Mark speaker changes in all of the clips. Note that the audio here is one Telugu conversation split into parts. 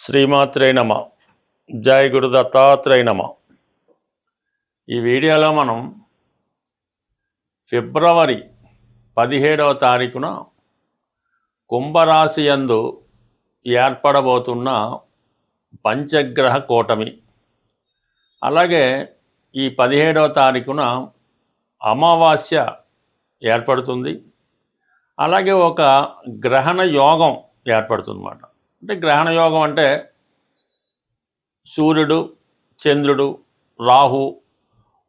Speaker 1: శ్రీమాత్రే నమ. జై గురు దత్తాత్రేయ నమ. ఈ వీడియోలో మనం ఫిబ్రవరి 17వ తారీఖున కుంభరాశి యందు ఏర్పడబోతున్న పంచగ్రహ కూటమి, అలాగే ఈ 17వ తారీఖున అమావాస్య ఏర్పడుతుంది. అలాగే ఒక గ్రహణ యోగం ఏర్పడుతుందన్నమాట. అంటే గ్రహణ యోగం అంటే సూర్యుడు, చంద్రుడు, రాహు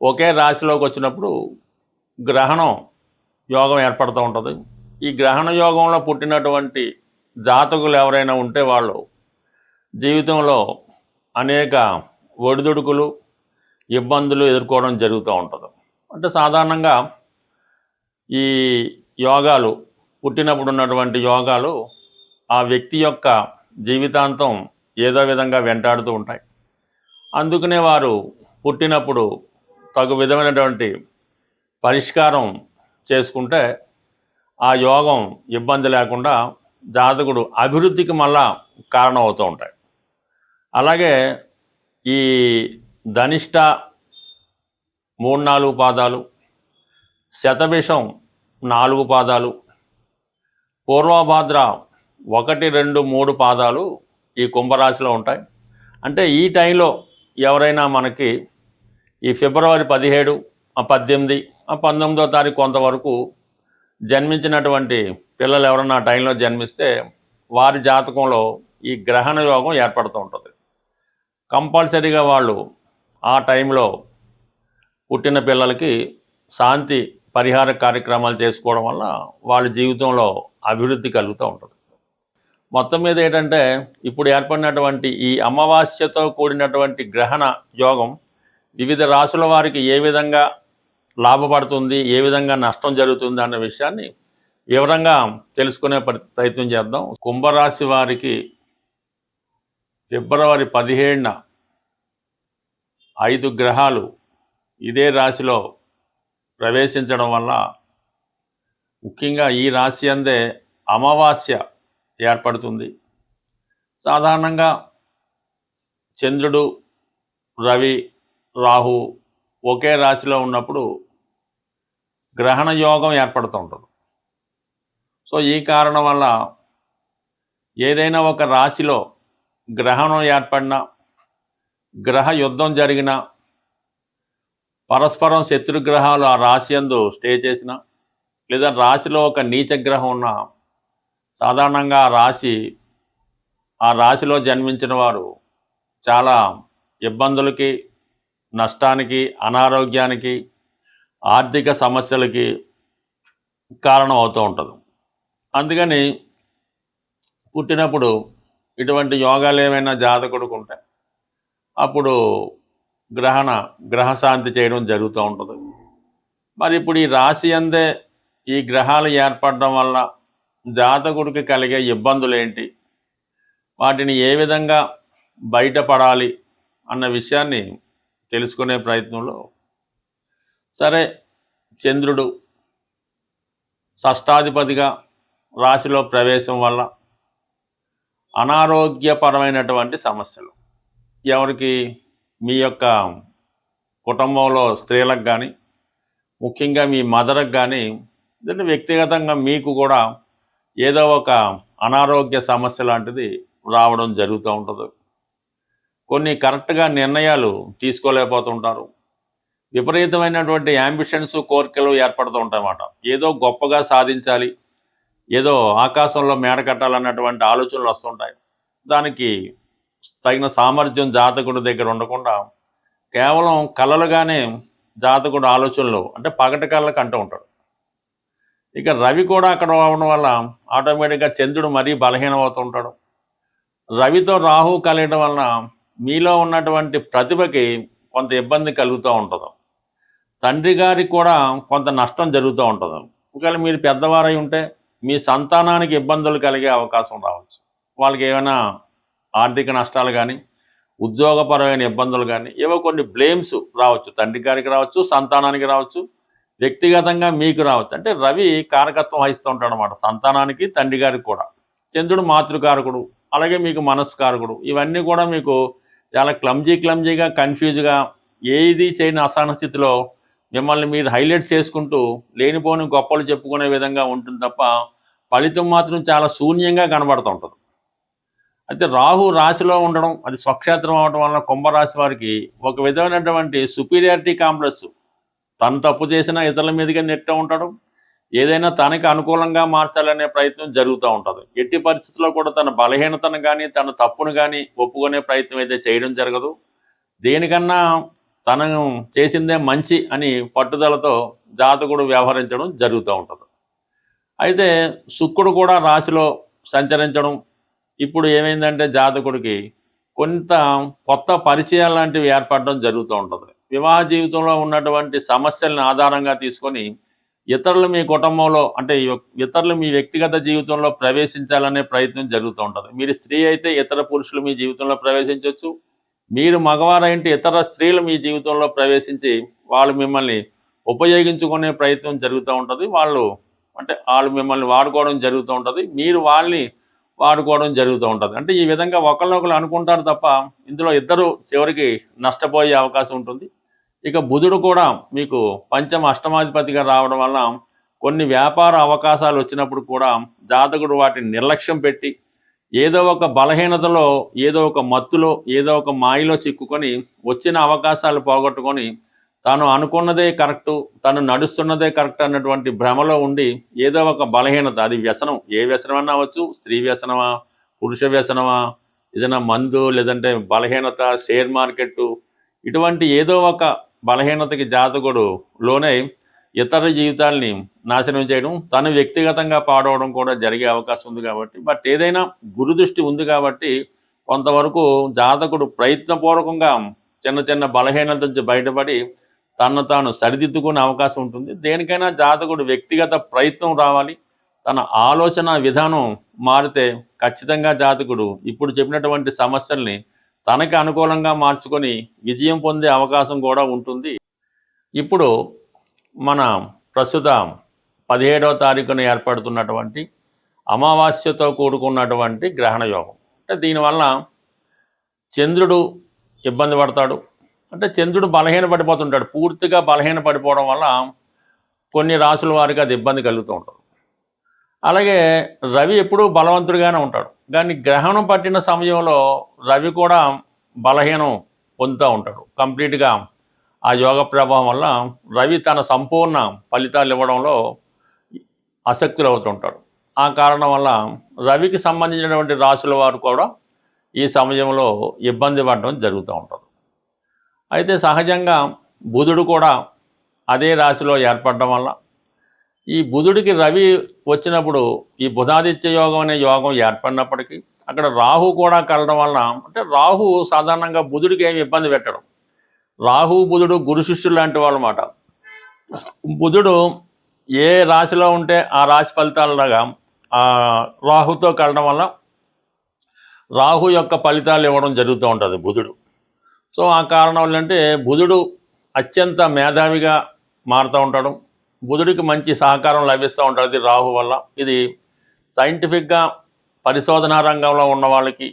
Speaker 1: ఒకే రాశిలోకి వచ్చినప్పుడు గ్రహణం యోగం ఏర్పడుతూ ఉంటుంది. ఈ గ్రహణ యోగంలో పుట్టినటువంటి జాతకులు ఎవరైనా ఉంటే వాళ్ళు జీవితంలో అనేక ఒడిదుడుకులు, ఇబ్బందులు ఎదుర్కోవడం జరుగుతూ ఉంటుంది. అంటే సాధారణంగా ఈ యోగాలు పుట్టినప్పుడు ఉన్నటువంటి యోగాలు ఆ వ్యక్తి యొక్క జీవితాంతం ఏదో విధంగా వెంటాడుతూ ఉంటాయి. అందుకనే వారు పుట్టినప్పుడు తగు విధమైనటువంటి పరిష్కారం చేసుకుంటే ఆ యోగం ఇబ్బంది లేకుండా జాతకుడు అభివృద్ధికి మళ్ళా కారణం అవుతూ ఉంటాయి. అలాగే ఈ ధనిష్ట 3-4 పాదాలు, శతభిషం 4 పాదాలు, పూర్వభాద్ర 1, 2, 3 పాదాలు ఈ కుంభరాశిలో ఉంటాయి. అంటే ఈ టైంలో ఎవరైనా మనకి ఈ ఫిబ్రవరి 17, 18, 19వ తారీఖు కొంతవరకు జన్మించినటువంటి పిల్లలు ఎవరైనా ఆ టైంలో జన్మిస్తే వారి జాతకంలో ఈ గ్రహణ యోగం ఏర్పడుతూ ఉంటుంది. కంపల్సరీగా వాళ్ళు ఆ టైంలో పుట్టిన పిల్లలకి శాంతి పరిహార కార్యక్రమాలు చేసుకోవడం వల్ల వాళ్ళ జీవితంలో అభివృద్ధి కలుగుతూ ఉంటుంది. మొత్తం మీద ఏంటంటే ఇప్పుడు ఏర్పడినటువంటి ఈ అమావాస్యతో కూడినటువంటి గ్రహణ యోగం వివిధ రాశుల వారికి ఏ విధంగా లాభపడుతుంది, ఏ విధంగా నష్టం జరుగుతుంది అన్న విషయాన్ని వివరంగా తెలుసుకునే ప్రయత్నం చేద్దాం. కుంభరాశి వారికి ఫిబ్రవరి 17న 5 గ్రహాలు ఇదే రాశిలో ప్రవేశించడం వల్ల ముఖ్యంగా ఈ రాశి అందే అమావాస్య ఏర్పడుతుంది. సాధారణంగా చంద్రుడు, రవి, రాహు ఒకే రాశిలో ఉన్నప్పుడు గ్రహణ యోగం ఏర్పడుతూ ఉంటుంది. సో ఈ కారణం వల్ల ఏదైనా ఒక రాశిలో గ్రహణం ఏర్పడినా, గ్రహ యుద్ధం జరిగినా, పరస్పరం శత్రుగ్రహాలు ఆ రాశి యందు స్టే చేసిన, లేదా రాశిలో ఒక నీచగ్రహం ఉన్న సాధారణంగా ఆ రాశిలో జన్మించిన వారు చాలా ఇబ్బందులకి, నష్టానికి, అనారోగ్యానికి, ఆర్థిక సమస్యలకి కారణం అవుతూ ఉంటుంది. అందుకని పుట్టినప్పుడు ఇటువంటి యోగాలు ఏమైనా జాతకుడికి ఉంటాయి, అప్పుడు గ్రహశాంతి చేయడం జరుగుతూ ఉంటుంది. మరి ఇప్పుడు ఈ రాశి అందే ఈ గ్రహాలు ఏర్పడడం వల్ల జాతకుడికి కలిగే ఇబ్బందులు ఏంటి, వాటిని ఏ విధంగా బయటపడాలి అన్న విషయాన్ని తెలుసుకునే ప్రయత్నంలో సరే చంద్రుడు షష్టాధిపతిగా రాశిలో ప్రవేశం వల్ల అనారోగ్యపరమైనటువంటి సమస్యలు ఎవరికి, మీ యొక్క కుటుంబంలో స్త్రీలకు కానీ, ముఖ్యంగా మీ మదర్కి కానీ, అంటే వ్యక్తిగతంగా మీకు కూడా ఏదో ఒక అనారోగ్య సమస్య లాంటిది రావడం జరుగుతూ ఉంటుంది. కొన్ని కరెక్ట్గా నిర్ణయాలు తీసుకోలేకపోతుంటారు. విపరీతమైనటువంటి యాంబిషన్స్, కోరికలు ఏర్పడుతూ ఉంటాయన్నమాట. ఏదో గొప్పగా సాధించాలి, ఏదో ఆకాశంలో మేడ కట్టాలన్నటువంటి ఆలోచనలు వస్తుంటాయి. దానికి తగిన సామర్థ్యం జాతకుడి దగ్గర ఉండకుండా కేవలం కలలుగానే జాతకుడు ఆలోచనలు అంటే పగటి కళ్ళకు అంటూ ఉంటాడు. ఇక రవి కూడా అక్కడ అవడం వల్ల ఆటోమేటిక్గా చంద్రుడు మరీ బలహీనం అవుతూ ఉంటాడు. రవితో రాహు కలగడం వలన మీలో ఉన్నటువంటి ప్రతిభకి కొంత ఇబ్బంది కలుగుతూ ఉంటుంది. తండ్రి గారికి కూడా కొంత నష్టం జరుగుతూ ఉంటుంది. ఒకవేళ మీరు పెద్దవారై ఉంటే మీ సంతానానికి ఇబ్బందులు కలిగే అవకాశం రావచ్చు. వాళ్ళకి ఏమైనా ఆర్థిక నష్టాలు కానీ, ఉద్యోగపరమైన ఇబ్బందులు కానీ, ఏవో కొన్ని బ్లేమ్స్ రావచ్చు. తండ్రి గారికి రావచ్చు, సంతానానికి రావచ్చు, వ్యక్తిగతంగా మీకు రావచ్చు. అంటే రవి కారకత్వం వహిస్తూ ఉంటాడు అన్నమాట సంతానానికి, తండ్రి గారికి కూడా. చంద్రుడు మాతృకారకుడు, అలాగే మీకు మనస్కారకుడు, ఇవన్నీ కూడా మీకు చాలా క్లమ్జీగా కన్ఫ్యూజ్గా ఏది చేయని అసహన స్థితిలో మిమ్మల్ని మీరు హైలైట్ చేసుకుంటూ లేనిపోని గొప్పలు చెప్పుకునే విధంగా ఉంటుంది తప్ప ఫలితం మాత్రం చాలా శూన్యంగా కనబడుతూ ఉంటుంది. అయితే రాహు రాశిలో ఉండడం, అది స్వక్షేత్రం అవడం వలన కుంభరాశి వారికి ఒక విధమైనటువంటి సుపీరియారిటీ కాంప్లెక్స్, తను తప్పు చేసినా ఇతరుల మీదుగా నెట్టే ఉంటాడు, ఏదైనా తనకి అనుకూలంగా మార్చాలనే ప్రయత్నం జరుగుతూ ఉంటుంది. ఎట్టి పరిస్థితుల్లో కూడా తన బలహీనతను కానీ తన తప్పును కానీ ఒప్పుకునే ప్రయత్నం అయితే చేయడం జరగదు. దేనికన్నా తను చేసిందే మంచి అని పట్టుదలతో జాతకుడు వ్యవహరించడం జరుగుతూ ఉంటుంది. అయితే శుక్రుడు కూడా రాశిలో సంచరించడం ఇప్పుడు ఏమైందంటే జాతకుడికి కొంత కొత్త పరిచయాలు లాంటివి ఏర్పడడం జరుగుతూ ఉంటుంది. వివాహ జీవితంలో ఉన్నటువంటి సమస్యలను ఆధారంగా తీసుకొని ఇతరులు మీ కుటుంబంలో అంటే ఇతరులు మీ వ్యక్తిగత జీవితంలో ప్రవేశించాలనే ప్రయత్నం జరుగుతూ ఉంటుంది. మీరు స్త్రీ అయితే ఇతర పురుషులు మీ జీవితంలో ప్రవేశించవచ్చు, మీరు మగవారైతే ఇతర స్త్రీలు మీ జీవితంలో ప్రవేశించి వాళ్ళు మిమ్మల్ని ఉపయోగించుకునే ప్రయత్నం జరుగుతూ ఉంటుంది. వాళ్ళు మిమ్మల్ని వాడుకోవడం జరుగుతూ ఉంటుంది, మీరు వాళ్ళని వాడుకోవడం జరుగుతూ ఉంటుంది. అంటే ఈ విధంగా ఒకరినొకరు అనుకుంటారు తప్ప ఇందులో ఇద్దరు చివరికి నష్టపోయే అవకాశం ఉంటుంది. ఇక బుధుడు కూడా మీకు పంచమ అష్టమాధిపతిగా రావడం వల్ల కొన్ని వ్యాపార అవకాశాలు వచ్చినప్పుడు కూడా జాతకుడు వాటిని నిర్లక్ష్యం పెట్టి ఏదో ఒక బలహీనతలో, ఏదో ఒక మత్తులో, ఏదో ఒక మాయలో చిక్కుకొని వచ్చిన అవకాశాలు పోగొట్టుకొని తాను అనుకున్నదే కరెక్టు, తను నడుస్తున్నదే కరెక్ట్ అన్నటువంటి భ్రమలో ఉండి ఏదో ఒక బలహీనత, అది వ్యసనం, ఏ వ్యసనం అన్నా అవ్వచ్చు, స్త్రీ వ్యసనమా, పురుష వ్యసనమా, ఏదైనా మందు, లేదంటే బలహీనత, షేర్ మార్కెట్టు, ఇటువంటి ఏదో ఒక బలహీనతకి జాతకుడు లోనై ఇతర జీవితాల్ని నాశనం చేయడం, తను వ్యక్తిగతంగా పాడవడం కూడా జరిగే అవకాశం ఉంది. కాబట్టి ఏదైనా గురుదృష్టి ఉంది కాబట్టి కొంతవరకు జాతకుడు ప్రయత్నపూర్వకంగా చిన్న చిన్న బలహీనత నుంచి బయటపడి తను తాను సరిదిద్దుకునే అవకాశం ఉంటుంది. దేనికైనా జాతకుడు వ్యక్తిగత ప్రయత్నం రావాలి, తన ఆలోచన విధానం మారితే ఖచ్చితంగా జాతకుడు ఇప్పుడు చెప్పినటువంటి సమస్యల్ని తనకి అనుకూలంగా మార్చుకొని విజయం పొందే అవకాశం కూడా ఉంటుంది. ఇప్పుడు మన ప్రస్తుత 17వ తారీఖున ఏర్పడుతున్నటువంటి అమావాస్యతో కూడుకున్నటువంటి గ్రహణ యోగం, అంటే దీనివల్ల చంద్రుడు ఇబ్బంది పడతాడు. అంటే చంద్రుడు బలహీన పడిపోతుంటాడు, పూర్తిగా బలహీన పడిపోవడం వల్ల కొన్ని రాసుల వారికి అది ఇబ్బంది కలుగుతూ ఉంటుంది. అలాగే రవి ఎప్పుడూ బలవంతుడిగానే ఉంటాడు, కానీ గ్రహణం పట్టిన సమయంలో రవి కూడా బలహీనం పొందుతూ ఉంటాడు. కంప్లీట్గా ఆ యోగ ప్రభావం వల్ల రవి తన సంపూర్ణ ఫలితాలు ఇవ్వడంలో ఆసక్తులు అవుతుంటాడు. ఆ కారణం వల్ల రవికి సంబంధించినటువంటి రాశుల వారు కూడా ఈ సమయంలో ఇబ్బంది పడడం జరుగుతూ ఉంటుంది. అయితే సహజంగా బుధుడు కూడా అదే రాశిలో ఏర్పడడం వల్ల ఈ బుధుడికి రవి వచ్చినప్పుడు ఈ బుధాదిత్య యోగం అనే యోగం ఏర్పడినప్పటికీ అక్కడ రాహు కూడా కలడం వలన, అంటే రాహు సాధారణంగా బుధుడికి ఏమి ఇబ్బంది పెట్టడం, రాహు బుధుడు గురు శిష్యులు లాంటి వాళ్ళు అన్నమాట. బుధుడు ఏ రాశిలో ఉంటే ఆ రాశి ఫలితాలలాగా రాహుతో కలడం వల్ల రాహు యొక్క ఫలితాలు ఇవ్వడం జరుగుతూ ఉంటుంది బుధుడు. సో ఆ కారణం ఏంటంటే బుధుడు అత్యంత మేధావిగా మారుతూ ఉంటాడు, బుధుడికి మంచి సహకారం లభిస్తూ ఉంటుంది రాహు వల్ల. ఇది సైంటిఫిక్గా పరిశోధనా రంగంలో ఉన్న వాళ్ళకి,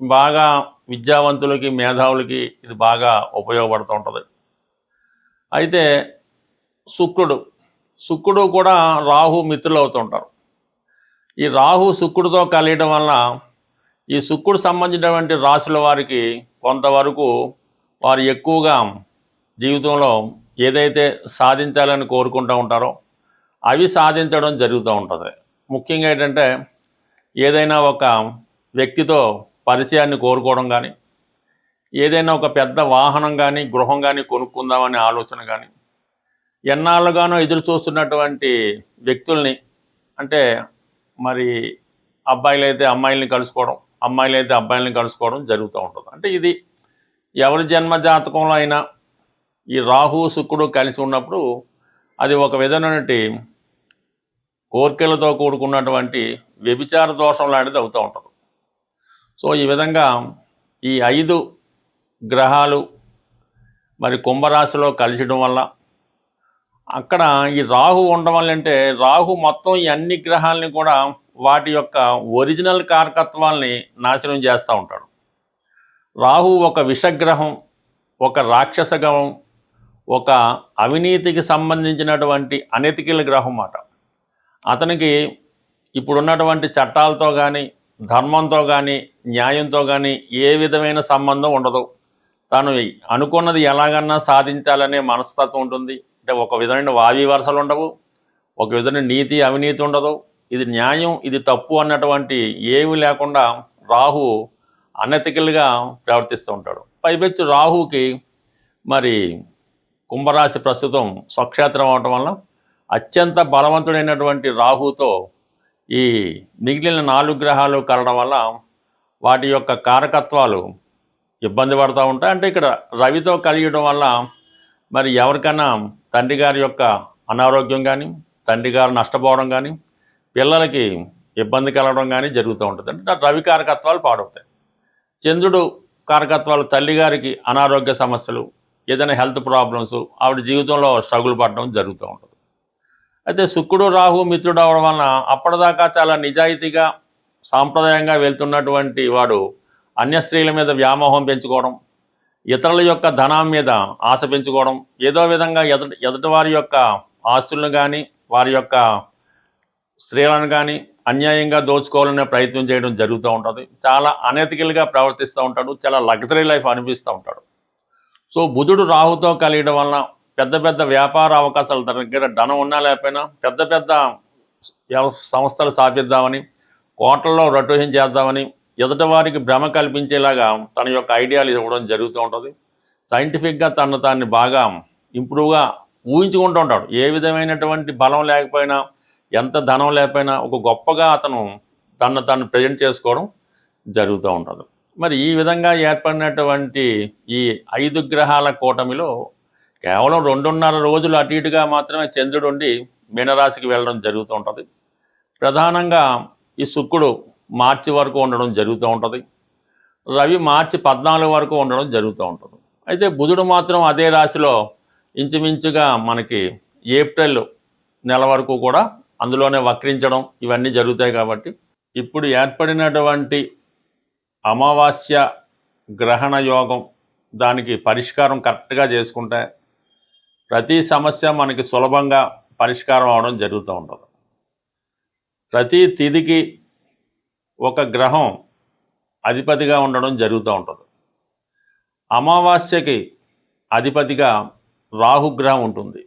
Speaker 1: బాగా విద్యావంతులకి, మేధావులకి ఇది బాగా ఉపయోగపడుతూ ఉంటుంది. అయితే శుక్రుడు కూడా రాహు మిత్రులు అవుతుంటారు. ఈ రాహు శుక్రుడితో కలియడం వల్ల ఈ శుక్రుడు సంబంధించినటువంటి రాశుల వారికి కొంతవరకు వారు ఎక్కువగా జీవితంలో ఏదైతే సాధించాలని కోరుకుంటూ ఉంటారో అవి సాధించడం జరుగుతూ ఉంటుంది. ముఖ్యంగా ఏంటంటే ఏదైనా ఒక వ్యక్తితో పరిచయాన్ని కోరుకోవడం కానీ, ఏదైనా ఒక పెద్ద వాహనం కానీ గృహం కానీ కొనుక్కుందామనే ఆలోచన కానీ, ఎన్నాళ్ళుగానో ఎదురు చూస్తున్నటువంటి వ్యక్తుల్ని, అంటే మరి అబ్బాయిలైతే అమ్మాయిల్ని కలుసుకోవడం, అమ్మాయిలైతే అబ్బాయిల్ని కలుసుకోవడం జరుగుతూ ఉంటుంది. అంటే ఇది ఎవరి జన్మ జాతకంలో అయినా ఈ రాహు శుక్రుడు కలిసి ఉన్నప్పుడు అది ఒక విధమైనటువంటి కోర్కెలతో కూడుకున్నటువంటి వ్యభిచార దోషం లాంటిది అవుతూ ఉంటుంది. సో ఈ విధంగా ఈ 5 గ్రహాలు మరి కుంభరాశిలో కలిసడం వల్ల అక్కడ ఈ రాహు ఉండడం వల్ల, అంటే రాహు మొత్తం ఈ అన్ని గ్రహాలని కూడా వాటి యొక్క ఒరిజినల్ కారకత్వాల్ని నాశనం చేస్తూ ఉంటాడు. రాహు ఒక విషగ్రహం, ఒక రాక్షస గ్రహం, ఒక అవినీతికి సంబంధించినటువంటి అనెతికల్ గ్రహం మాట. అతనికి ఇప్పుడున్నటువంటి చట్టాలతో కానీ, ధర్మంతో కానీ, న్యాయంతో కానీ ఏ విధమైన సంబంధం ఉండదు. తాను అనుకున్నది ఎలాగన్నా సాధించాలనే మనస్తత్వం ఉంటుంది. అంటే ఒక విధమైన వావి వరసలు ఉండవు, ఒక విధమైన నీతి అవినీతి ఉండదు. ఇది న్యాయం, ఇది తప్పు అన్నటువంటి ఏమీ లేకుండా రాహు అనెతికల్గా ప్రవర్తిస్తూ ఉంటాడు. పైపెచ్చు రాహుకి మరి కుంభరాశి ప్రస్తుతం స్వక్షేత్రం అవటం వల్ల అత్యంత బలవంతుడైనటువంటి రాహుతో ఈ మిగిలిన 4 గ్రహాలు కలవడం వల్ల వాటి యొక్క కారకత్వాలు ఇబ్బంది పడుతూ ఉంటాయి. అంటే ఇక్కడ రవితో కలియడం వల్ల మరి ఎవరికైనా తండ్రి గారి యొక్క అనారోగ్యం కానీ, తండ్రి గారు నష్టపోవడం కానీ, పిల్లలకి ఇబ్బంది కలగడం కానీ జరుగుతూ ఉంటుంది. అంటే రవి కారకత్వాలు పాడవుతాయి. చంద్రుడు కారకత్వాలు తల్లిగారికి అనారోగ్య సమస్యలు, ఏదైనా హెల్త్ ప్రాబ్లమ్స్, ఆవిడ జీవితంలో స్ట్రగుల్ పడడం జరుగుతూ ఉంటుంది. అయితే శుక్రుడు రాహు మిత్రుడు అవడం వలన అప్పటిదాకా చాలా నిజాయితీగా సాంప్రదాయంగా వెళ్తున్నటువంటి వాడు అన్య స్త్రీల మీద వ్యామోహం పెంచుకోవడం, ఇతరుల యొక్క ధనం మీద ఆశ పెంచుకోవడం, ఏదో విధంగా ఎదుటి వారి యొక్క ఆస్తులను కానీ, వారి యొక్క స్త్రీలను కానీ అన్యాయంగా దోచుకోవాలనే ప్రయత్నం చేయడం జరుగుతూ ఉంటుంది. చాలా అనెతికల్గా ప్రవర్తిస్తూ ఉంటాడు, చాలా లగ్జరీ లైఫ్ అనిపిస్తూ ఉంటాడు. సో బుధుడు రాహుతో కలియడం వలన పెద్ద పెద్ద వ్యాపార అవకాశాలు, తన దగ్గర ధనం ఉన్నా లేకపోయినా పెద్ద పెద్ద సంస్థలు స్థాపిద్దామని, కోట్లలో రొటేషన్ చేద్దామని ఎదుటి వారికి భ్రమ కల్పించేలాగా తన యొక్క ఐడియాలు ఇవ్వడం జరుగుతూ ఉంటుంది. సైంటిఫిక్గా తాన్ని బాగా ఇంప్రూవ్గా ఊహించుకుంటూ ఉంటాడు. ఏ విధమైనటువంటి బలం లేకపోయినా, ఎంత ధనం లేకపోయినా ఒక గొప్పగా అతను తను ప్రజెంట్ చేసుకోవడం జరుగుతూ ఉంటుంది. మరి ఈ విధంగా ఏర్పడినటువంటి ఈ 5 గ్రహాల కూటమిలో కేవలం 2.5 రోజులు అటు ఇటుగా మాత్రమే చంద్రుడు ఉండి మీనరాశికి వెళ్ళడం జరుగుతూ ఉంటుంది. ప్రధానంగా ఈ శుక్రుడు మార్చి వరకు ఉండడం జరుగుతూ ఉంటుంది. రవి మార్చి 14 వరకు ఉండడం జరుగుతూ ఉంటుంది. అయితే బుధుడు మాత్రం అదే రాశిలో ఇంచుమించుగా మనకి ఏప్రిల్ నెల వరకు కూడా అందులోనే వక్రించడం ఇవన్నీ జరుగుతాయి. కాబట్టి ఇప్పుడు ఏర్పడినటువంటి అమావాస్య గ్రహణ యోగం, దానికి పరిష్కారం కరెక్ట్గా చేసుకుంటే ప్రతి సమస్య మనకి సులభంగా పరిష్కారం అవడం జరుగుతూ ఉంటుంది. ప్రతి తిథికి ఒక గ్రహం అధిపతిగా ఉండడం జరుగుతూ ఉంటుంది. అమావాస్యకి అధిపతిగా రాహుగ్రహం ఉంటుంది.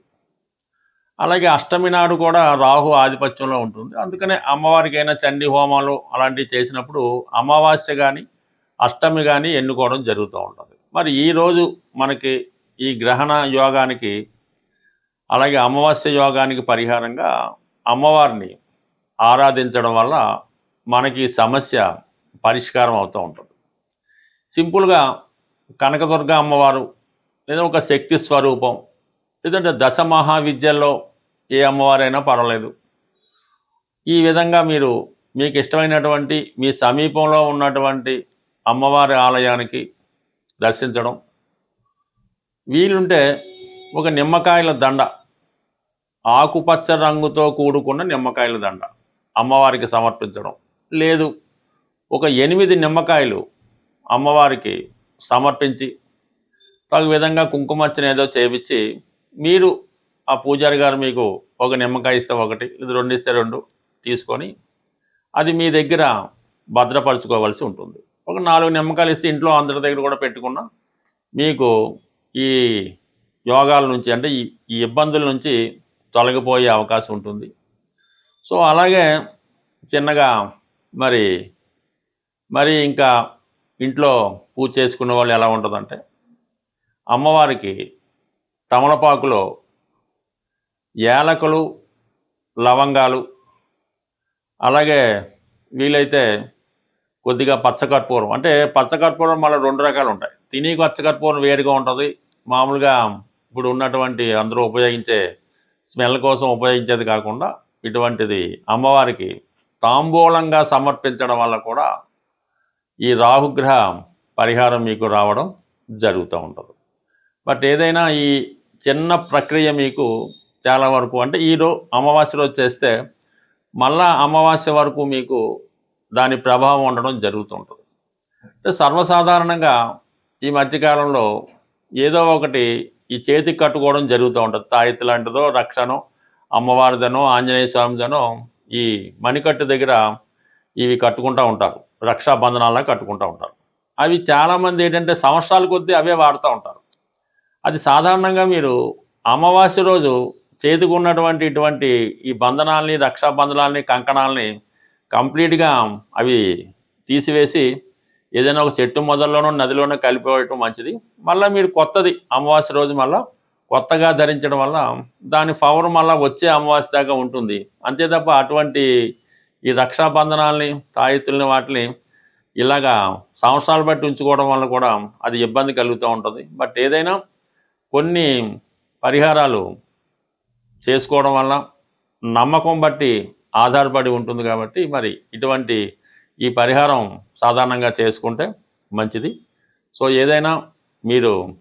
Speaker 1: అలాగే అష్టమి నాడు కూడా రాహు ఆధిపత్యంలో ఉంటుంది. అందుకనే అమ్మవారికైనా చండీ హోమాలు అలాంటివి చేసినప్పుడు అమావాస్య కానీ అష్టమి కానీ ఎన్నుకోవడం జరుగుతూ ఉంటుంది. మరి ఈరోజు మనకి ఈ గ్రహణ యోగానికి అలాగే అమావాస్య యోగానికి పరిహారంగా అమ్మవారిని ఆరాధించడం వల్ల మనకి సమస్య పరిష్కారం అవుతూ ఉంటుంది. సింపుల్గా కనకదుర్గ అమ్మవారు లేదా ఒక శక్తి స్వరూపం, లేదంటే దశ మహావిద్యల్లో ఏ అమ్మవారైనా పర్వాలేదు. ఈ విధంగా మీకు ఇష్టమైనటువంటి మీ సమీపంలో ఉన్నటువంటి అమ్మవారి ఆలయానికి దర్శించడం, వీలుంటే ఒక నిమ్మకాయల దండ, ఆకుపచ్చ రంగుతో కూడుకున్న నిమ్మకాయల దండ అమ్మవారికి సమర్పించడం, లేదు ఒక 8 నిమ్మకాయలు అమ్మవారికి సమర్పించి ఒక విధంగా కుంకుమర్చన ఏదో చేపించి, మీరు ఆ పూజారి గారు మీకు ఒక నిమ్మకాయ ఇస్తే ఒకటి, ఇది 2 ఇస్తే 2 తీసుకొని అది మీ దగ్గర భద్రపరచుకోవాల్సి ఉంటుంది. ఒక 4 నిమ్మకాయలు ఇస్తే ఇంట్లో అందరి దగ్గర కూడా పెట్టుకున్నా మీకు ఈ యోగాల నుంచి, అంటే ఈ ఇబ్బందుల నుంచి తొలగిపోయే అవకాశం ఉంటుంది. సో అలాగే చిన్నగా మరి ఇంకా ఇంట్లో పూజ చేసుకునే వాళ్ళు ఎలా ఉంటుందంటే, అమ్మవారికి తమలపాకులో యాలకులు, లవంగాలు, అలాగే వీలైతే కొద్దిగా పచ్చకర్పూరం, అంటే పచ్చకర్పూరం మళ్ళీ 2 రకాలు ఉంటాయి. తిని పచ్చకర్పూరం వేరుగా ఉంటుంది, మామూలుగా ఇప్పుడు ఉన్నటువంటి అందరూ ఉపయోగించే స్మెల్ కోసం ఉపయోగించేది కాకుండా ఇటువంటిది అమ్మవారికి తాంబూలంగా సమర్పించడం వల్ల కూడా ఈ రాహుగ్రహ పరిహారం మీకు రావడం జరుగుతూ ఉంటుంది. బట్ ఏదైనా ఈ చిన్న ప్రక్రియ మీకు చాలా వరకు, అంటే అమావాస్య రోజు చేస్తే మళ్ళా అమావాస్య వరకు మీకు దాని ప్రభావం ఉండడం జరుగుతుంటుంది. అంటే సర్వసాధారణంగా ఈ మధ్యకాలంలో ఏదో ఒకటి ఈ చేతికి కట్టుకోవడం జరుగుతూ ఉంటుంది. తాయెత్తు లాంటిదో, రక్షనో, అమ్మవారిదనో, ఆంజనేయ స్వామిదనో ఈ మణికట్టు దగ్గర ఇవి కట్టుకుంటూ ఉంటారు. రక్షాబంధనాల్లో కట్టుకుంటూ ఉంటారు. అవి చాలామంది ఏంటంటే సంవత్సరాల కొద్దీ అవే వాడుతూ ఉంటారు. అది సాధారణంగా మీరు అమావాస్య రోజు చేతికి ఉన్నటువంటి ఇటువంటి ఈ బంధనాల్ని, రక్షాబంధనాల్ని, కంకణాలని కంప్లీట్గా అవి తీసివేసి ఏదైనా ఒక చెట్టు మొదల్లోనో నదిలోనో కలిపివేయటం మంచిది. మళ్ళీ మీరు కొత్తది అమావాస్య రోజు మళ్ళీ కొత్తగా ధరించడం వల్ల దాని పవర్ మళ్ళీ వచ్చే అమావాస్య దాకా ఉంటుంది. అంతే తప్ప అటువంటి ఈ రక్షాబంధనాల్ని, తాయెత్తుల్ని వాటిని ఇలాగా సంవత్సరాలు బట్టి ఉంచుకోవడం వల్ల కూడా అది ఇబ్బంది కలుగుతూ ఉంటుంది. బట్ ఏదైనా కొన్ని పరిహారాలు చేసుకోవడం వల్ల నమ్మకం బట్టి ఆధారపడి ఉంటుంది కాబట్టి మరి ఇటువంటి ఈ పరిహారం సాధారణంగా చేసుకుంటే మంచిది. సో ఏదైనా మీరు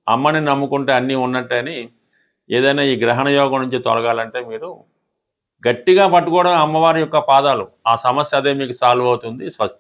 Speaker 1: అమ్మని నమ్ముకుంటే అన్నీ ఉన్నట్టని ఏదైనా ఈ గ్రహణ యోగం నుంచి తొలగాలంటే మీరు గట్టిగా పట్టుకోవడం అమ్మవారి యొక్క పాదాలు, ఆ సమస్య అదే మీకు సాల్వ్ అవుతుంది. స్వస్తి.